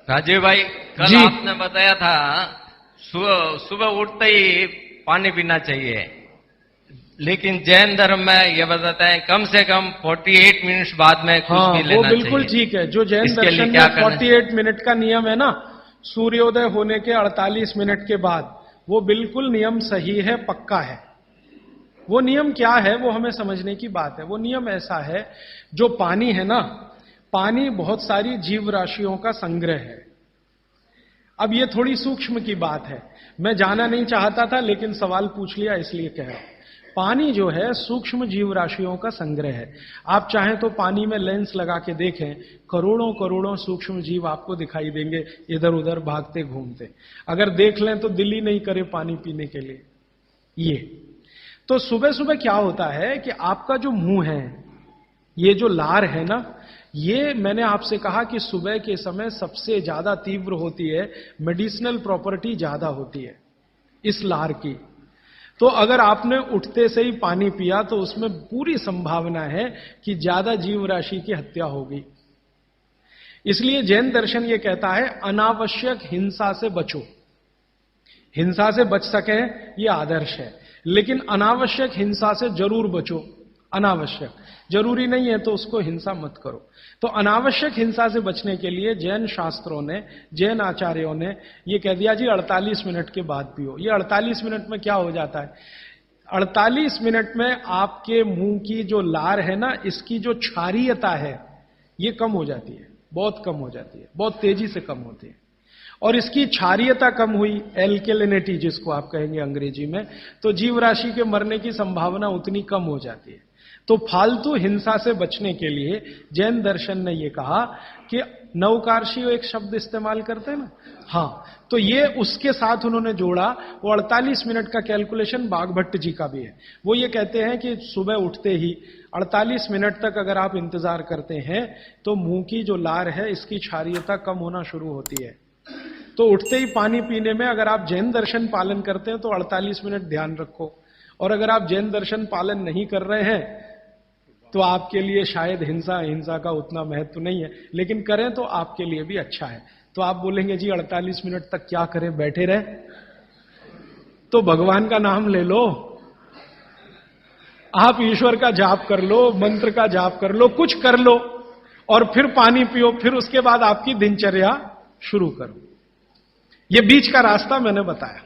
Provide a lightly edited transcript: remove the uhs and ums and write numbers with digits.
राजीव भाई, कल जी। आपने बताया था सुबह सुबह उठते ही पानी पीना चाहिए, लेकिन जैन धर्म में ये बताते हैं कम से कम 48 मिनट्स बाद में कुछ हाँ, भी वो लेना बिल्कुल चाहिए। ठीक है। जो जैन इसके लिए दर्शन क्या में करना 48 मिनट का नियम है ना, सूर्योदय होने के 48 मिनट के बाद, वो बिल्कुल नियम सही है, पक्का है। वो नियम क्या है, वो हमें समझने की बात है। वो नियम ऐसा है, जो पानी है ना, पानी बहुत सारी जीव राशियों का संग्रह है। अब ये थोड़ी सूक्ष्म की बात है, मैं जाना नहीं चाहता था लेकिन सवाल पूछ लिया इसलिए कह रहा हूं। पानी जो है सूक्ष्म जीव राशियों का संग्रह है। आप चाहें तो पानी में लेंस लगा के देखें, करोड़ों करोड़ों सूक्ष्म जीव आपको दिखाई देंगे इधर उधर भागते घूमते। अगर देख लें तो दिल ही नहीं करे पानी पीने के लिए। ये तो सुबह सुबह क्या होता है कि आपका जो मुंह है, ये जो लार है ना, ये मैंने आपसे कहा कि सुबह के समय सबसे ज्यादा तीव्र होती है, मेडिसिनल प्रॉपर्टी ज्यादा होती है इस लार की। तो अगर आपने उठते से ही पानी पिया तो उसमें पूरी संभावना है कि ज्यादा जीव राशि की हत्या होगी। इसलिए जैन दर्शन ये कहता है अनावश्यक हिंसा से बचो। हिंसा से बच सके ये आदर्श है, लेकिन अनावश्यक हिंसा से जरूर बचो। अनावश्यक, जरूरी नहीं है तो उसको हिंसा मत करो। तो अनावश्यक हिंसा से बचने के लिए जैन शास्त्रों ने, जैन आचार्यों ने ये कह दिया जी 48 मिनट के बाद पियो। ये 48 मिनट में क्या हो जाता है, 48 मिनट में आपके मुंह की जो लार है ना, इसकी जो क्षारीयता है ये कम हो जाती है, बहुत कम हो जाती है, बहुत तेजी से कम होती है। और इसकी क्षारीयता कम हुई, एल्केलिनिटी जिसको आप कहेंगे अंग्रेजी में, तो जीव राशि के मरने की संभावना उतनी कम हो जाती है। तो फालतू हिंसा से बचने के लिए जैन दर्शन ने यह कहा कि नवकार्षी एक शब्द इस्तेमाल करते हैं ना, हाँ, तो ये उसके साथ उन्होंने जोड़ा। वो 48 मिनट का कैलकुलेशन बागभट्ट जी का भी है। वो ये कहते हैं कि सुबह उठते ही 48 मिनट तक अगर आप इंतजार करते हैं तो मुंह की जो लार है इसकी क्षारीयता कम होना शुरू होती है। तो उठते ही पानी पीने में अगर आप जैन दर्शन पालन करते हैं तो 48 मिनट ध्यान रखो, और अगर आप जैन दर्शन पालन नहीं कर रहे हैं तो आपके लिए शायद हिंसा का उतना महत्व नहीं है, लेकिन करें तो आपके लिए भी अच्छा है। तो आप बोलेंगे जी 48 मिनट तक क्या करें, बैठे रहे? तो भगवान का नाम ले लो, आप ईश्वर का जाप कर लो, मंत्र का जाप कर लो, कुछ कर लो, और फिर पानी पियो, फिर उसके बाद आपकी दिनचर्या शुरू करो। ये बीच का रास्ता मैंने बताया।